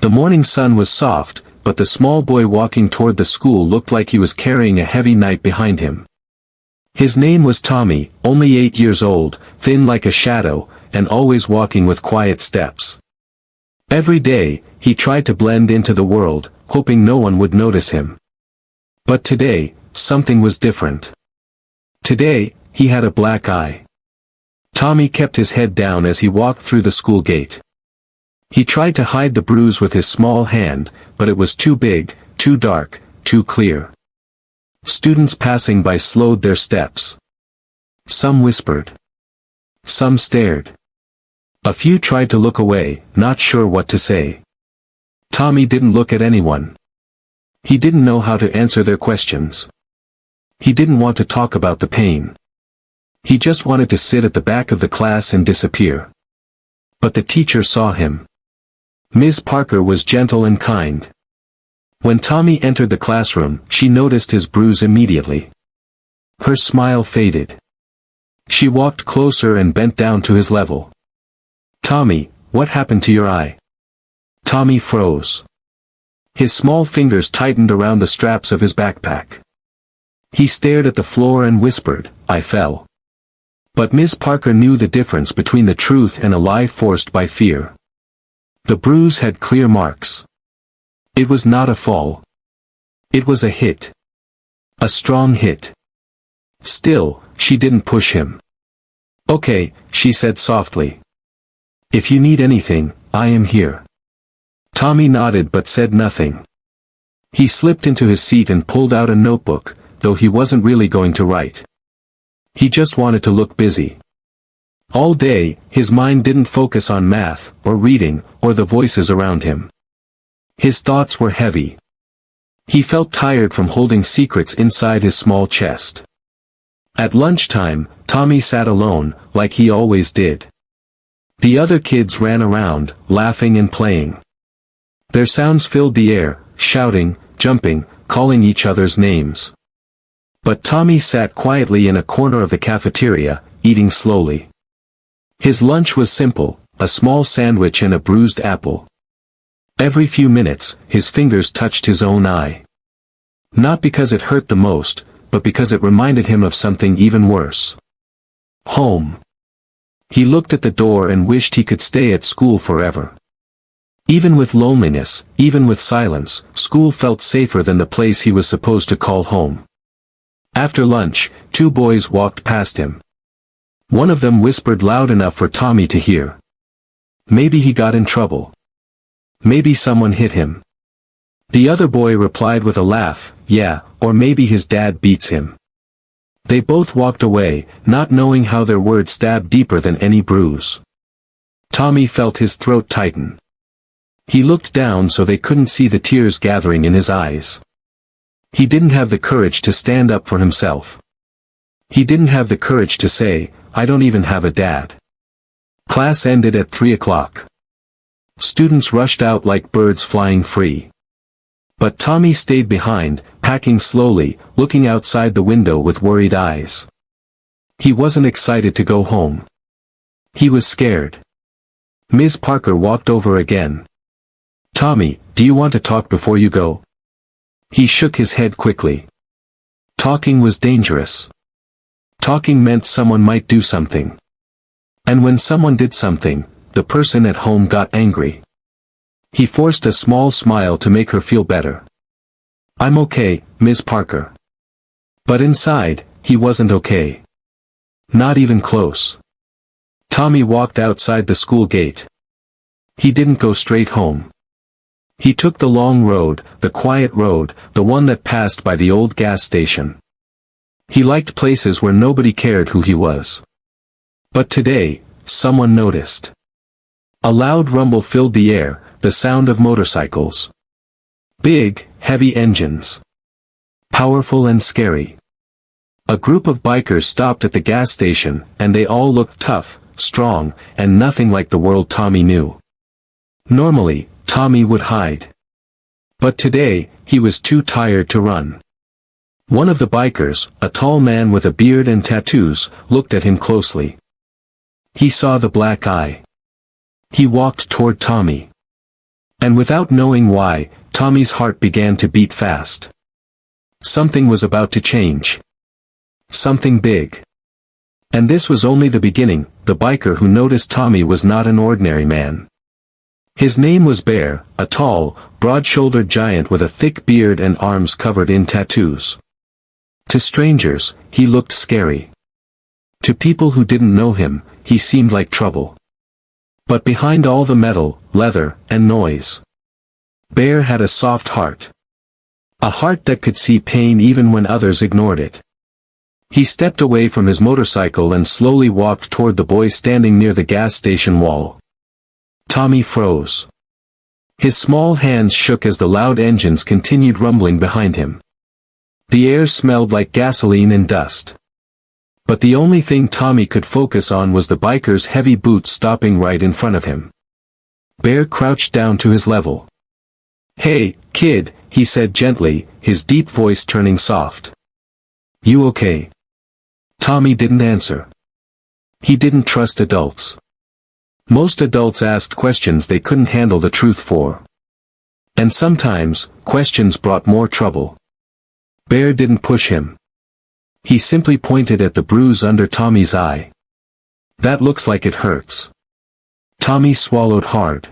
The morning sun was soft, but the small boy walking toward the school looked like he was carrying a heavy night behind him. His name was Tommy, only 8 years old, thin like a shadow, and always walking with quiet steps. Every day, he tried to blend into the world, hoping no one would notice him. But today, something was different. Today, he had a black eye. Tommy kept his head down as he walked through the school gate. He tried to hide the bruise with his small hand, but it was too big, too dark, too clear. Students passing by slowed their steps. Some whispered. Some stared. A few tried to look away, not sure what to say. Tommy didn't look at anyone. He didn't know how to answer their questions. He didn't want to talk about the pain. He just wanted to sit at the back of the class and disappear. But the teacher saw him. Ms. Parker was gentle and kind. When Tommy entered the classroom, she noticed his bruise immediately. Her smile faded. She walked closer and bent down to his level. "Tommy, what happened to your eye?" Tommy froze. His small fingers tightened around the straps of his backpack. He stared at the floor and whispered, "I fell." But Ms. Parker knew the difference between the truth and a lie forced by fear. The bruise had clear marks. It was not a fall. It was a hit. A strong hit. Still, she didn't push him. "Okay," she said softly. "If you need anything, I am here." Tommy nodded but said nothing. He slipped into his seat and pulled out a notebook, though he wasn't really going to write. He just wanted to look busy. All day, his mind didn't focus on math, or reading, or the voices around him. His thoughts were heavy. He felt tired from holding secrets inside his small chest. At lunchtime, Tommy sat alone, like he always did. The other kids ran around, laughing and playing. Their sounds filled the air, shouting, jumping, calling each other's names. But Tommy sat quietly in a corner of the cafeteria, eating slowly. His lunch was simple, a small sandwich and a bruised apple. Every few minutes, his fingers touched his own eye. Not because it hurt the most, but because it reminded him of something even worse. Home. He looked at the door and wished he could stay at school forever. Even with loneliness, even with silence, school felt safer than the place he was supposed to call home. After lunch, 2 boys walked past him. One of them whispered loud enough for Tommy to hear. Maybe he got in trouble. Maybe someone hit him. The other boy replied with a laugh, "Yeah, or maybe his dad beats him." They both walked away, not knowing how their words stabbed deeper than any bruise. Tommy felt his throat tighten. He looked down so they couldn't see the tears gathering in his eyes. He didn't have the courage to stand up for himself. He didn't have the courage to say, "I don't even have a dad." Class ended at 3 o'clock. Students rushed out like birds flying free. But Tommy stayed behind, packing slowly, looking outside the window with worried eyes. He wasn't excited to go home. He was scared. Ms. Parker walked over again. "Tommy, do you want to talk before you go?" He shook his head quickly. Talking was dangerous. Talking meant someone might do something. And when someone did something, the person at home got angry. He forced a small smile to make her feel better. "I'm okay, Ms. Parker." But inside, he wasn't okay. Not even close. Tommy walked outside the school gate. He didn't go straight home. He took the long road, the quiet road, the one that passed by the old gas station. He liked places where nobody cared who he was. But today, someone noticed. A loud rumble filled the air, the sound of motorcycles. Big, heavy engines. Powerful and scary. A group of bikers stopped at the gas station, and they all looked tough, strong, and nothing like the world Tommy knew. Normally, Tommy would hide. But today, he was too tired to run. One of the bikers, a tall man with a beard and tattoos, looked at him closely. He saw the black eye. He walked toward Tommy. And without knowing why, Tommy's heart began to beat fast. Something was about to change. Something big. And this was only the beginning. The biker who noticed Tommy was not an ordinary man. His name was Bear, a tall, broad-shouldered giant with a thick beard and arms covered in tattoos. To strangers, he looked scary. To people who didn't know him, he seemed like trouble. But behind all the metal, leather, and noise, Bear had a soft heart. A heart that could see pain even when others ignored it. He stepped away from his motorcycle and slowly walked toward the boy standing near the gas station wall. Tommy froze. His small hands shook as the loud engines continued rumbling behind him. The air smelled like gasoline and dust. But the only thing Tommy could focus on was the biker's heavy boots stopping right in front of him. Bear crouched down to his level. "Hey, kid," he said gently, his deep voice turning soft. "You okay?" Tommy didn't answer. He didn't trust adults. Most adults asked questions they couldn't handle the truth for. And sometimes, questions brought more trouble. Bear didn't push him. He simply pointed at the bruise under Tommy's eye. "That looks like it hurts." Tommy swallowed hard.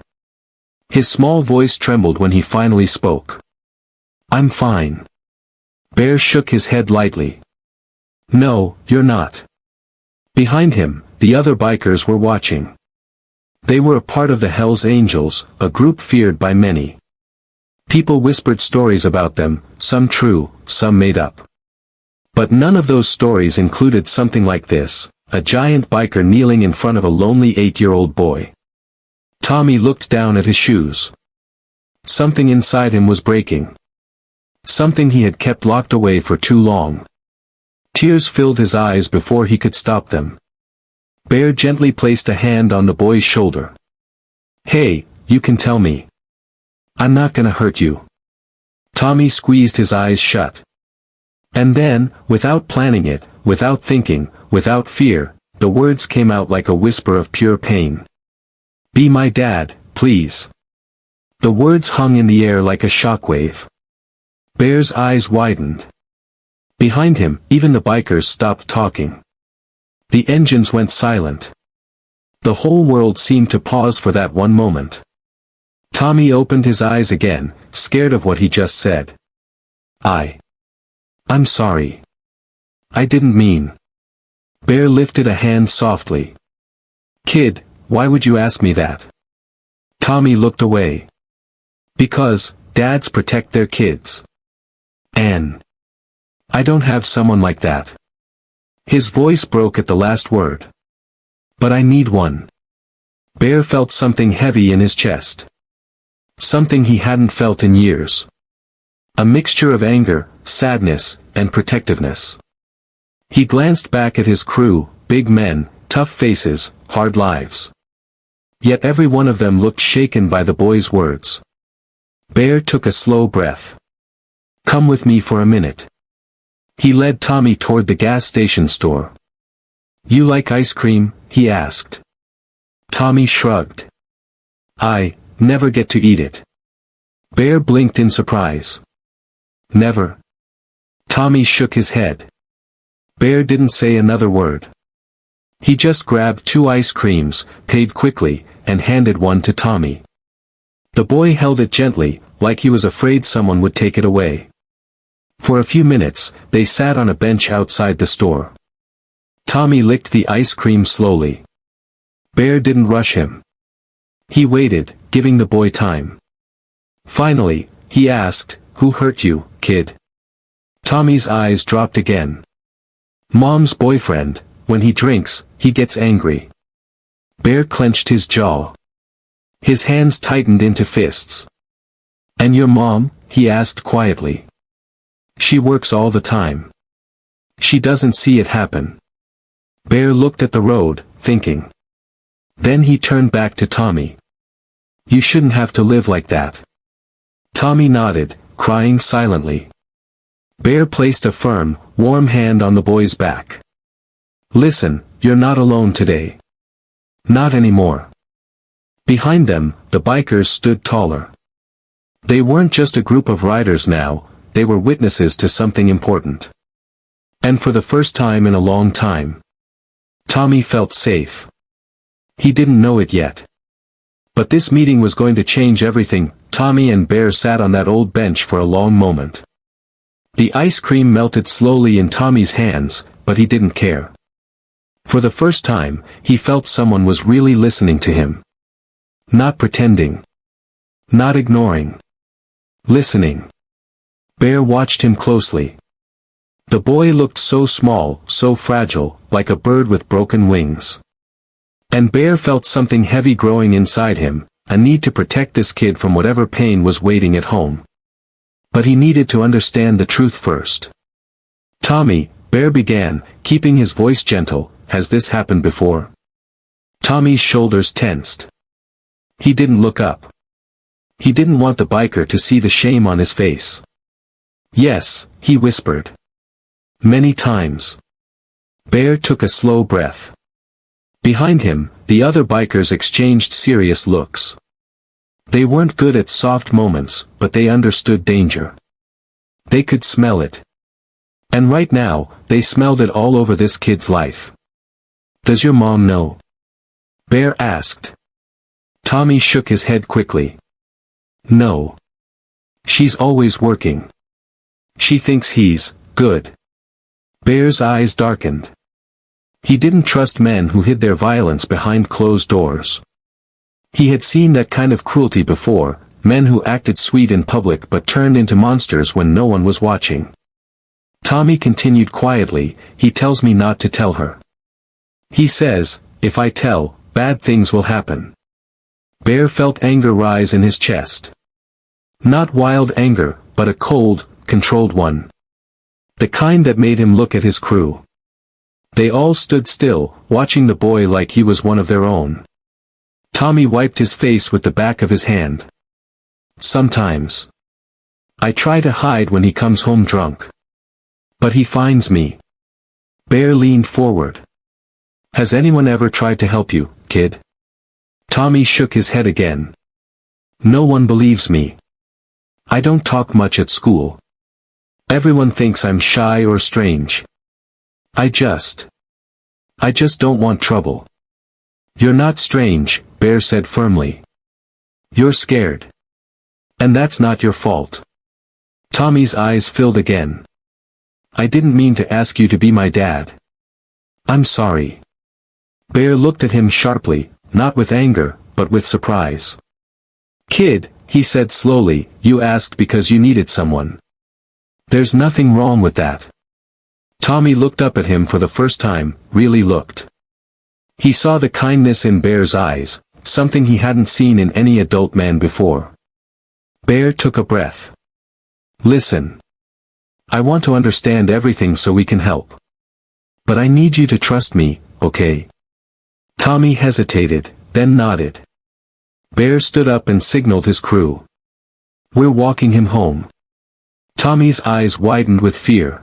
His small voice trembled when he finally spoke. "I'm fine." Bear shook his head lightly. "No, you're not." Behind him, the other bikers were watching. They were a part of the Hells Angels, a group feared by many. People whispered stories about them, some true, some made up. But none of those stories included something like this, a giant biker kneeling in front of a lonely 8-year-old boy. Tommy looked down at his shoes. Something inside him was breaking. Something he had kept locked away for too long. Tears filled his eyes before he could stop them. Bear gently placed a hand on the boy's shoulder. "Hey, you can tell me. I'm not gonna hurt you." Tommy squeezed his eyes shut. And then, without planning it, without thinking, without fear, the words came out like a whisper of pure pain. "Be my dad, please." The words hung in the air like a shockwave. Bear's eyes widened. Behind him, even the bikers stopped talking. The engines went silent. The whole world seemed to pause for that one moment. Tommy opened his eyes again, scared of what he just said. I'm sorry. I didn't mean." Bear lifted a hand softly. "Kid, why would you ask me that?" Tommy looked away. "Because, dads protect their kids. And I don't have someone like that." His voice broke at the last word. "But I need one." Bear felt something heavy in his chest. Something he hadn't felt in years. A mixture of anger, sadness, and protectiveness. He glanced back at his crew, big men, tough faces, hard lives. Yet every one of them looked shaken by the boy's words. Bear took a slow breath. "Come with me for a minute." He led Tommy toward the gas station store. "You like ice cream?" he asked. Tommy shrugged. "I never get to eat it." Bear blinked in surprise. "Never?" Tommy shook his head. Bear didn't say another word. He just grabbed 2 ice creams, paid quickly, and handed one to Tommy. The boy held it gently, like he was afraid someone would take it away. For a few minutes, they sat on a bench outside the store. Tommy licked the ice cream slowly. Bear didn't rush him. He waited, giving the boy time. Finally, he asked, "Who hurt you, kid?" Tommy's eyes dropped again. "Mom's boyfriend. When he drinks, he gets angry." Bear clenched his jaw. His hands tightened into fists. "And your mom?" he asked quietly. "She works all the time. She doesn't see it happen." Bear looked at the road, thinking. Then he turned back to Tommy. "You shouldn't have to live like that." Tommy nodded, crying silently. Bear placed a firm, warm hand on the boy's back. "Listen, you're not alone today. Not anymore." Behind them, the bikers stood taller. They weren't just a group of riders now, they were witnesses to something important. And for the first time in a long time, Tommy felt safe. He didn't know it yet. But this meeting was going to change everything. Tommy and Bear sat on that old bench for a long moment. The ice cream melted slowly in Tommy's hands, but he didn't care. For the first time, he felt someone was really listening to him. Not pretending. Not ignoring. Listening. Bear watched him closely. The boy looked so small, so fragile, like a bird with broken wings. And Bear felt something heavy growing inside him, a need to protect this kid from whatever pain was waiting at home. But he needed to understand the truth first. "Tommy," Bear began, keeping his voice gentle, "has this happened before?" Tommy's shoulders tensed. He didn't look up. He didn't want the biker to see the shame on his face. "Yes," he whispered. "Many times." Bear took a slow breath. Behind him, the other bikers exchanged serious looks. They weren't good at soft moments, but they understood danger. They could smell it. And right now, they smelled it all over this kid's life. "Does your mom know?" Bear asked. Tommy shook his head quickly. "No. She's always working. She thinks he's good." Bear's eyes darkened. He didn't trust men who hid their violence behind closed doors. He had seen that kind of cruelty before, men who acted sweet in public but turned into monsters when no one was watching. Tommy continued quietly, "He tells me not to tell her. He says, if I tell, bad things will happen." Bear felt anger rise in his chest. Not wild anger, but a cold, controlled one. The kind that made him look at his crew. They all stood still, watching the boy like he was one of their own. Tommy wiped his face with the back of his hand. "Sometimes. I try to hide when he comes home drunk. But he finds me." Bear leaned forward. "Has anyone ever tried to help you, kid?" Tommy shook his head again. "No one believes me. I don't talk much at school. Everyone thinks I'm shy or strange. I just don't want trouble." "You're not strange," Bear said firmly. "You're scared. And that's not your fault." Tommy's eyes filled again. "I didn't mean to ask you to be my dad. I'm sorry." Bear looked at him sharply, not with anger, but with surprise. "Kid," he said slowly, "you asked because you needed someone. There's nothing wrong with that." Tommy looked up at him for the first time, really looked. He saw the kindness in Bear's eyes, something he hadn't seen in any adult man before. Bear took a breath. "Listen. I want to understand everything so we can help. But I need you to trust me, okay?" Tommy hesitated, then nodded. Bear stood up and signaled his crew. "We're walking him home." Tommy's eyes widened with fear.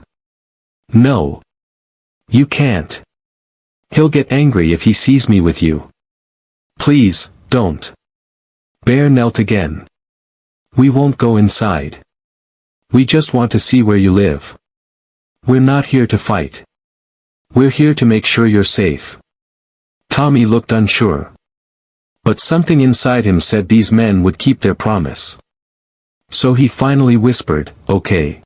"No. You can't. He'll get angry if he sees me with you. Please, don't." Bear knelt again. "We won't go inside. We just want to see where you live. We're not here to fight. We're here to make sure you're safe." Tommy looked unsure. But something inside him said these men would keep their promise. So he finally whispered, "Okay."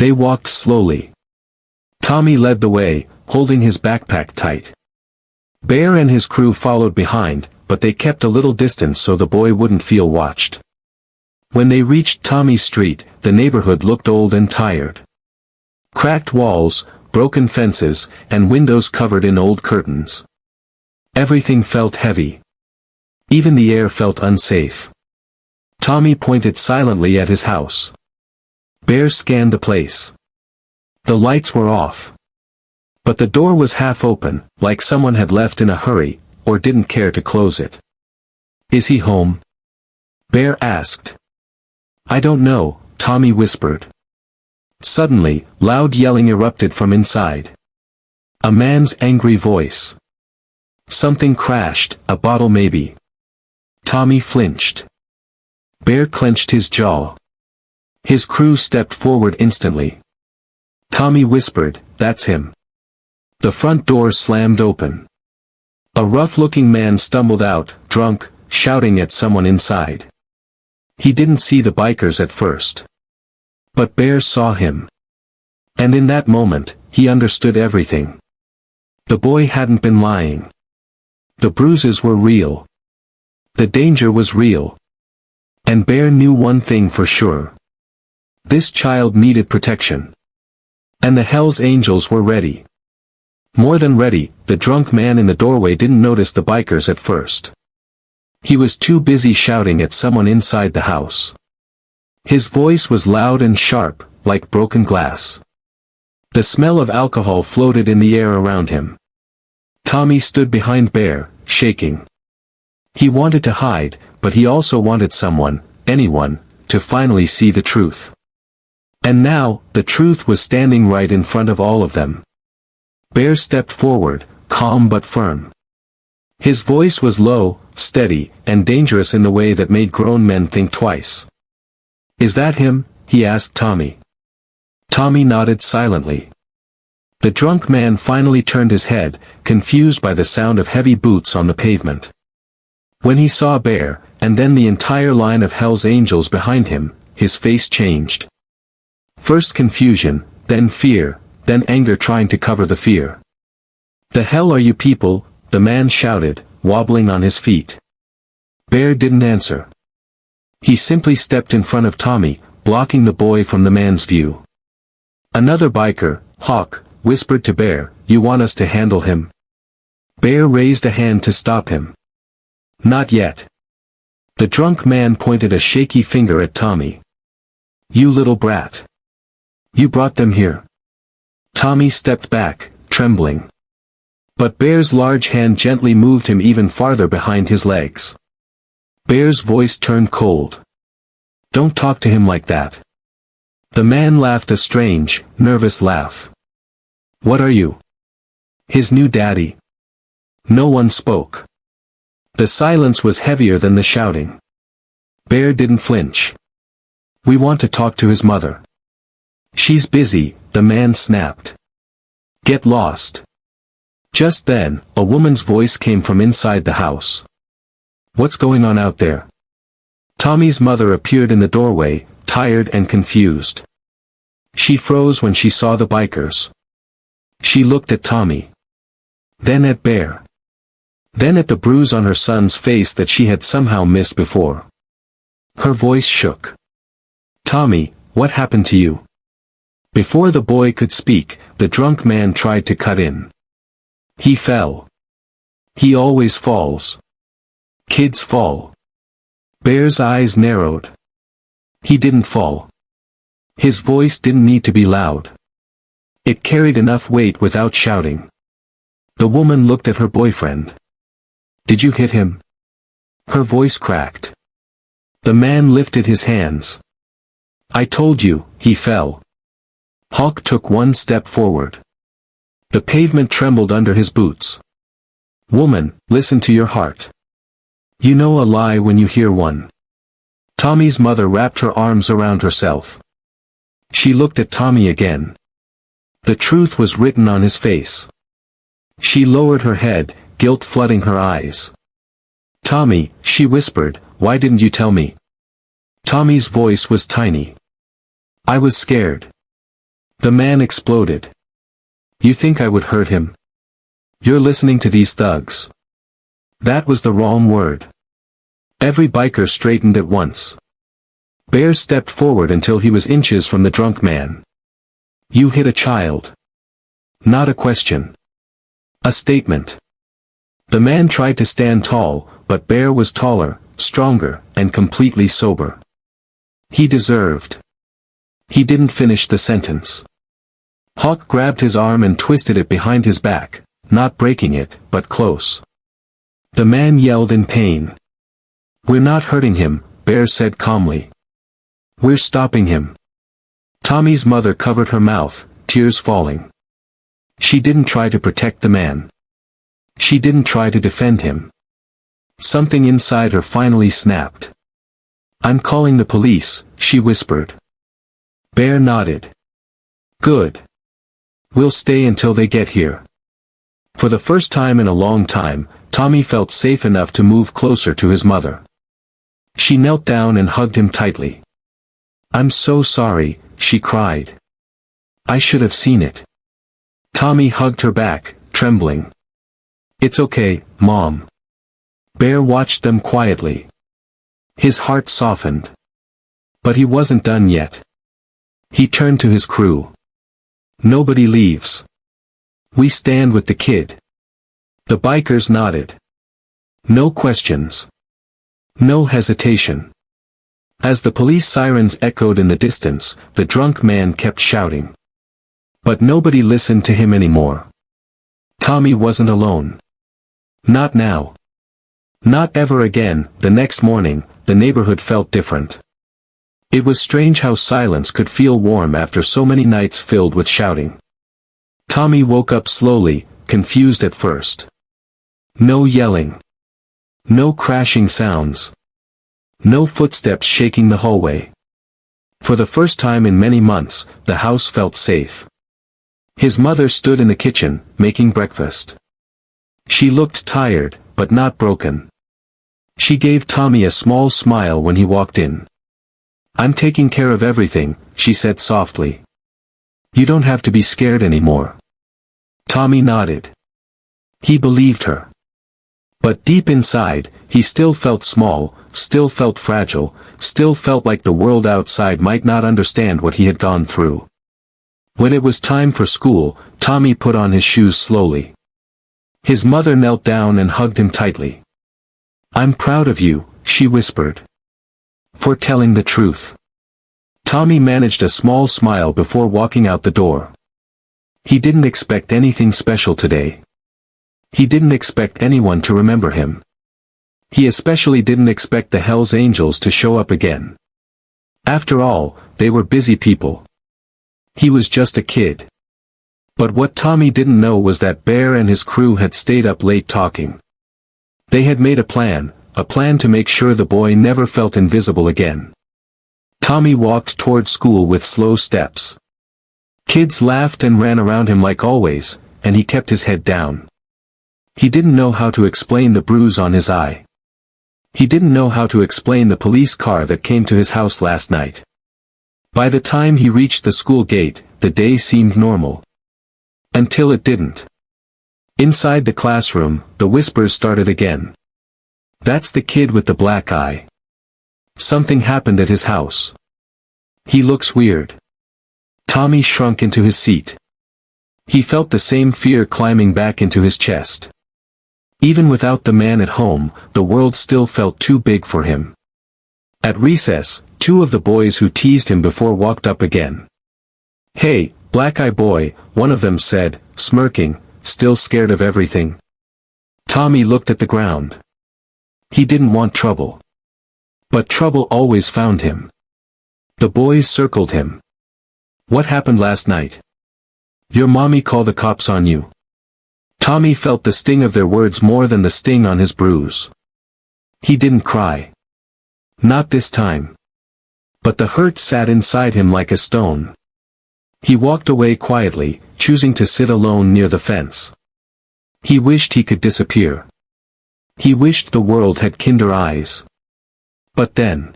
They walked slowly. Tommy led the way, holding his backpack tight. Bear and his crew followed behind, but they kept a little distance so the boy wouldn't feel watched. When they reached Tommy's street, the neighborhood looked old and tired. Cracked walls, broken fences, and windows covered in old curtains. Everything felt heavy. Even the air felt unsafe. Tommy pointed silently at his house. Bear scanned the place. The lights were off. But the door was half open, like someone had left in a hurry, or didn't care to close it. "Is he home?" Bear asked. "I don't know," Tommy whispered. Suddenly, loud yelling erupted from inside. A man's angry voice. Something crashed, a bottle maybe. Tommy flinched. Bear clenched his jaw. His crew stepped forward instantly. Tommy whispered, "That's him." The front door slammed open. A rough-looking man stumbled out, drunk, shouting at someone inside. He didn't see the bikers at first. But Bear saw him. And in that moment, he understood everything. The boy hadn't been lying. The bruises were real. The danger was real. And Bear knew one thing for sure. This child needed protection. And the Hell's Angels were ready. More than ready, the drunk man in the doorway didn't notice the bikers at first. He was too busy shouting at someone inside the house. His voice was loud and sharp, like broken glass. The smell of alcohol floated in the air around him. Tommy stood behind Bear, shaking. He wanted to hide, but he also wanted someone, anyone, to finally see the truth. And now, the truth was standing right in front of all of them. Bear stepped forward, calm but firm. His voice was low, steady, and dangerous in the way that made grown men think twice. "Is that him?" he asked Tommy. Tommy nodded silently. The drunk man finally turned his head, confused by the sound of heavy boots on the pavement. When he saw Bear, and then the entire line of Hell's Angels behind him, his face changed. First confusion, then fear, then anger trying to cover the fear. "The hell are you people?" the man shouted, wobbling on his feet. Bear didn't answer. He simply stepped in front of Tommy, blocking the boy from the man's view. Another biker, Hawk, whispered to Bear, "You want us to handle him?" Bear raised a hand to stop him. "Not yet." The drunk man pointed a shaky finger at Tommy. "You little brat. You brought them here." Tommy stepped back, trembling. But Bear's large hand gently moved him even farther behind his legs. Bear's voice turned cold. "Don't talk to him like that." The man laughed a strange, nervous laugh. "What are you? His new daddy?" No one spoke. The silence was heavier than the shouting. Bear didn't flinch. "We want to talk to his mother." "She's busy," the man snapped. "Get lost." Just then, a woman's voice came from inside the house. "What's going on out there?" Tommy's mother appeared in the doorway, tired and confused. She froze when she saw the bikers. She looked at Tommy. Then at Bear. Then at the bruise on her son's face that she had somehow missed before. Her voice shook. "Tommy, what happened to you?" Before the boy could speak, the drunk man tried to cut in. "He fell. He always falls. Kids fall." Bear's eyes narrowed. He didn't fall. His voice didn't need to be loud. It carried enough weight without shouting. The woman looked at her boyfriend. "Did you hit him?" Her voice cracked. The man lifted his hands. "I told you, he fell." Hawk took one step forward. The pavement trembled under his boots. "Woman, listen to your heart. You know a lie when you hear one." Tommy's mother wrapped her arms around herself. She looked at Tommy again. The truth was written on his face. She lowered her head, guilt flooding her eyes. "Tommy," she whispered, "why didn't you tell me?" Tommy's voice was tiny. "I was scared." The man exploded. "You think I would hurt him? You're listening to these thugs." That was the wrong word. Every biker straightened at once. Bear stepped forward until he was inches from the drunk man. "You hit a child." Not a question. A statement. The man tried to stand tall, but Bear was taller, stronger, and completely sober. He deserved. He didn't finish the sentence. Hawk grabbed his arm and twisted it behind his back, not breaking it, but close. The man yelled in pain. "We're not hurting him," Bear said calmly. "We're stopping him." Tommy's mother covered her mouth, tears falling. She didn't try to protect the man. She didn't try to defend him. Something inside her finally snapped. "I'm calling the police," she whispered. Bear nodded. "Good. We'll stay until they get here." For the first time in a long time, Tommy felt safe enough to move closer to his mother. She knelt down and hugged him tightly. "I'm so sorry," she cried. "I should have seen it." Tommy hugged her back, trembling. "It's okay, Mom." Bear watched them quietly. His heart softened. But he wasn't done yet. He turned to his crew. "Nobody leaves. We stand with the kid." The bikers nodded. No questions. No hesitation. As the police sirens echoed in the distance, the drunk man kept shouting. But nobody listened to him anymore. Tommy wasn't alone. Not now. Not ever again. The next morning, the neighborhood felt different. It was strange how silence could feel warm after so many nights filled with shouting. Tommy woke up slowly, confused at first. No yelling. No crashing sounds. No footsteps shaking the hallway. For the first time in many months, the house felt safe. His mother stood in the kitchen, making breakfast. She looked tired, but not broken. She gave Tommy a small smile when he walked in. "I'm taking care of everything," she said softly. "You don't have to be scared anymore." Tommy nodded. He believed her. But deep inside, he still felt small, still felt fragile, still felt like the world outside might not understand what he had gone through. When it was time for school, Tommy put on his shoes slowly. His mother knelt down and hugged him tightly. "I'm proud of you," she whispered. "For telling the truth." Tommy managed a small smile before walking out the door. He didn't expect anything special today. He didn't expect anyone to remember him. He especially didn't expect the Hells Angels to show up again. After all, they were busy people. He was just a kid. But what Tommy didn't know was that Bear and his crew had stayed up late talking. They had made a plan to make sure the boy never felt invisible again. Tommy walked toward school with slow steps. Kids laughed and ran around him like always, and he kept his head down. He didn't know how to explain the bruise on his eye. He didn't know how to explain the police car that came to his house last night. By the time he reached the school gate, the day seemed normal. Until it didn't. Inside the classroom, the whispers started again. "That's the kid with the black eye. Something happened at his house. He looks weird." Tommy shrunk into his seat. He felt the same fear climbing back into his chest. Even without the man at home, the world still felt too big for him. At recess, two of the boys who teased him before walked up again. "Hey, black eye boy," one of them said, smirking, "still scared of everything?" Tommy looked at the ground. He didn't want trouble. But trouble always found him. The boys circled him. "What happened last night? Your mommy called the cops on you." Tommy felt the sting of their words more than the sting on his bruise. He didn't cry. Not this time. But the hurt sat inside him like a stone. He walked away quietly, choosing to sit alone near the fence. He wished he could disappear. He wished the world had kinder eyes. But then,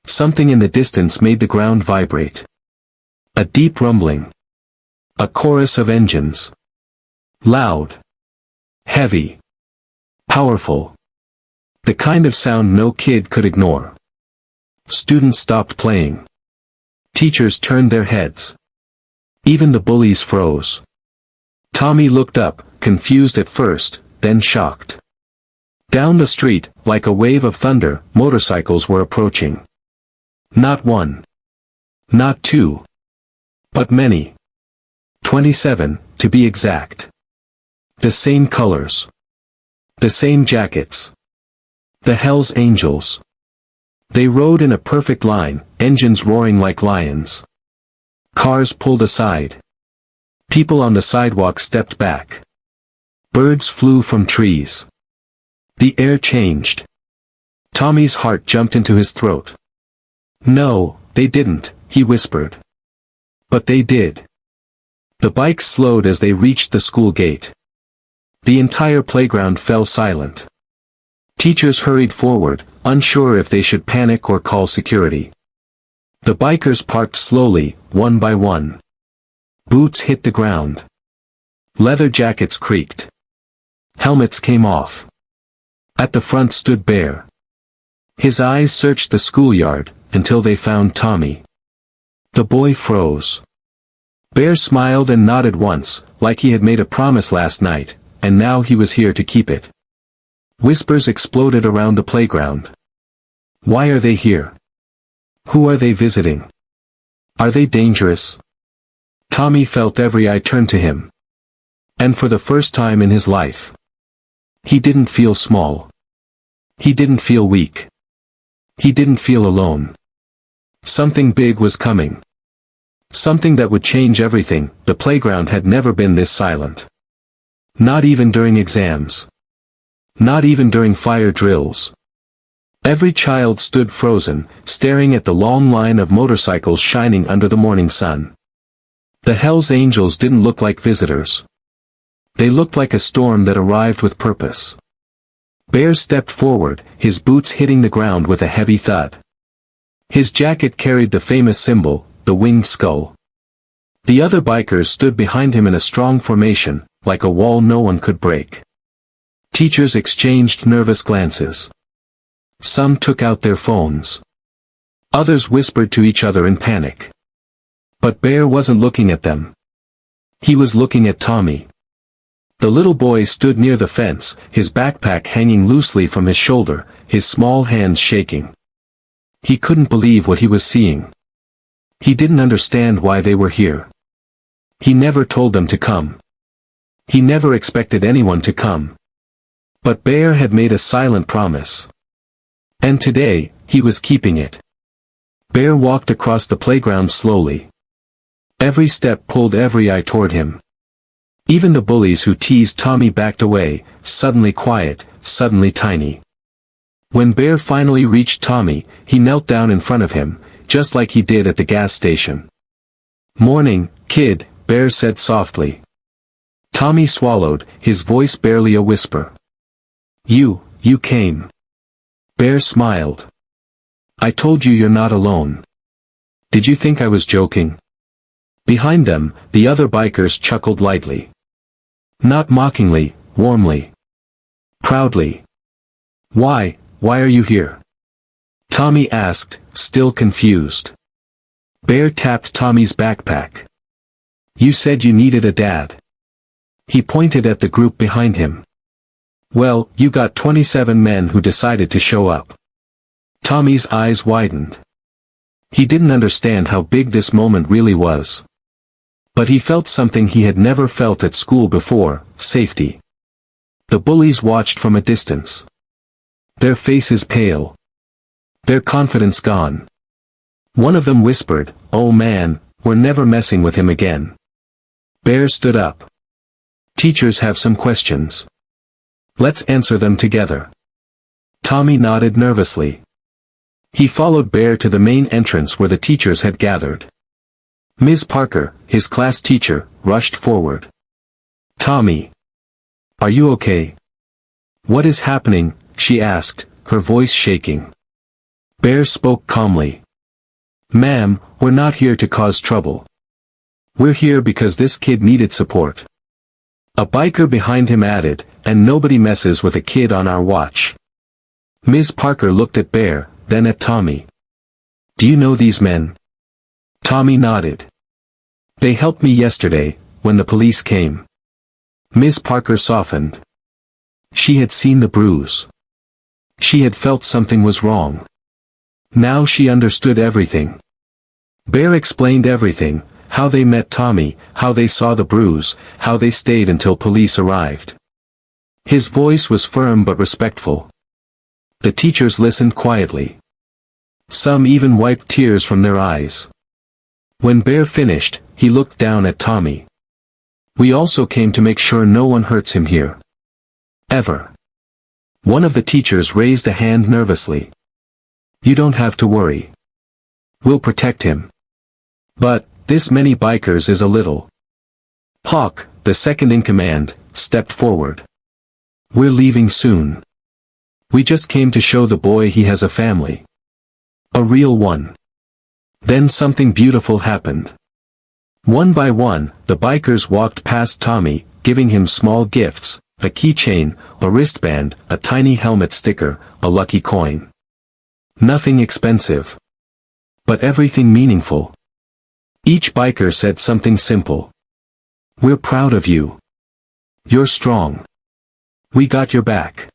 something in the distance made the ground vibrate. A deep rumbling. A chorus of engines. Loud. Heavy. Powerful. The kind of sound no kid could ignore. Students stopped playing. Teachers turned their heads. Even the bullies froze. Tommy looked up, confused at first, then shocked. Down the street, like a wave of thunder, motorcycles were approaching. Not one. Not two. But many. 27, to be exact. The same colors. The same jackets. The Hells Angels. They rode in a perfect line, engines roaring like lions. Cars pulled aside. People on the sidewalk stepped back. Birds flew from trees. The air changed. Tommy's heart jumped into his throat. No, they didn't, he whispered. But they did. The bikes slowed as they reached the school gate. The entire playground fell silent. Teachers hurried forward, unsure if they should panic or call security. The bikers parked slowly, one by one. Boots hit the ground. Leather jackets creaked. Helmets came off. At the front stood Bear. His eyes searched the schoolyard, until they found Tommy. The boy froze. Bear smiled and nodded once, like he had made a promise last night, and now he was here to keep it. Whispers exploded around the playground. Why are they here? Who are they visiting? Are they dangerous? Tommy felt every eye turn to him. And for the first time in his life, he didn't feel small. He didn't feel weak. He didn't feel alone. Something big was coming. Something that would change everything. The playground had never been this silent. Not even during exams. Not even during fire drills. Every child stood frozen, staring at the long line of motorcycles shining under the morning sun. The Hells Angels didn't look like visitors. They looked like a storm that arrived with purpose. Bear stepped forward, his boots hitting the ground with a heavy thud. His jacket carried the famous symbol, the winged skull. The other bikers stood behind him in a strong formation, like a wall no one could break. Teachers exchanged nervous glances. Some took out their phones. Others whispered to each other in panic. But Bear wasn't looking at them. He was looking at Tommy. The little boy stood near the fence, his backpack hanging loosely from his shoulder, his small hands shaking. He couldn't believe what he was seeing. He didn't understand why they were here. He never told them to come. He never expected anyone to come. But Bear had made a silent promise. And today, he was keeping it. Bear walked across the playground slowly. Every step pulled every eye toward him. Even the bullies who teased Tommy backed away, suddenly quiet, suddenly tiny. When Bear finally reached Tommy, he knelt down in front of him, just like he did at the gas station. "Morning, kid," Bear said softly. Tommy swallowed, his voice barely a whisper. You came." Bear smiled. "I told you you're not alone. Did you think I was joking?" Behind them, the other bikers chuckled lightly. Not mockingly, warmly. Proudly. Why are you here?" Tommy asked, still confused. Bear tapped Tommy's backpack. "You said you needed a dad." He pointed at the group behind him. "Well, you got 27 men who decided to show up." Tommy's eyes widened. He didn't understand how big this moment really was. But he felt something he had never felt at school before, safety. The bullies watched from a distance. Their faces pale. Their confidence gone. One of them whispered, "Oh man, we're never messing with him again." Bear stood up. "Teachers have some questions. Let's answer them together." Tommy nodded nervously. He followed Bear to the main entrance where the teachers had gathered. Ms. Parker, his class teacher, rushed forward. "Tommy. Are you okay?" "What is happening?" she asked, her voice shaking. Bear spoke calmly. "Ma'am, we're not here to cause trouble. We're here because this kid needed support." A biker behind him added, "And nobody messes with a kid on our watch." Ms. Parker looked at Bear, then at Tommy. "Do you know these men?" Tommy nodded. "They helped me yesterday, when the police came." Ms. Parker softened. She had seen the bruise. She had felt something was wrong. Now she understood everything. Bear explained everything, how they met Tommy, how they saw the bruise, how they stayed until police arrived. His voice was firm but respectful. The teachers listened quietly. Some even wiped tears from their eyes. When Bear finished, he looked down at Tommy. "We also came to make sure no one hurts him here. Ever. One of the teachers raised a hand nervously. You don't have to worry. We'll protect him. But, this many bikers is a little. Hawk, the second in command, stepped forward. We're leaving soon. We just came to show the boy he has a family. A real one. Then something beautiful happened. One by one, the bikers walked past Tommy, giving him small gifts, a keychain, a wristband, a tiny helmet sticker, a lucky coin. Nothing expensive. But everything meaningful. Each biker said something simple. We're proud of you. You're strong. We got your back.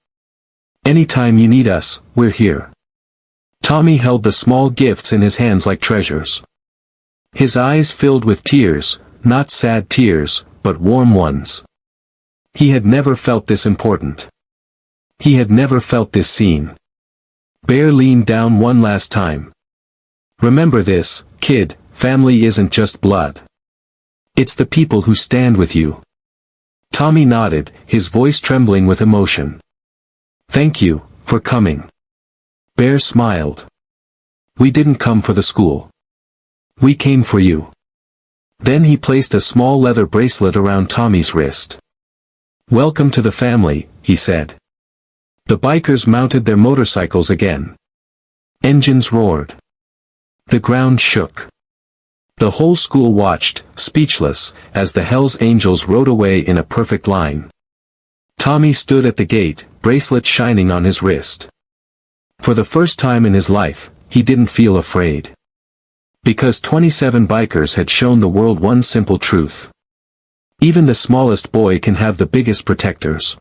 Anytime you need us, we're here. Tommy held the small gifts in his hands like treasures. His eyes filled with tears, not sad tears, but warm ones. He had never felt this important. He had never felt this seen. Bear leaned down one last time. Remember this, kid, family isn't just blood. It's the people who stand with you. Tommy nodded, his voice trembling with emotion. Thank you, for coming. Bear smiled. We didn't come for the school. We came for you. Then he placed a small leather bracelet around Tommy's wrist. Welcome to the family, he said. The bikers mounted their motorcycles again. Engines roared. The ground shook. The whole school watched, speechless, as the Hells Angels rode away in a perfect line. Tommy stood at the gate, bracelet shining on his wrist. For the first time in his life, he didn't feel afraid. Because 27 bikers had shown the world one simple truth. Even the smallest boy can have the biggest protectors.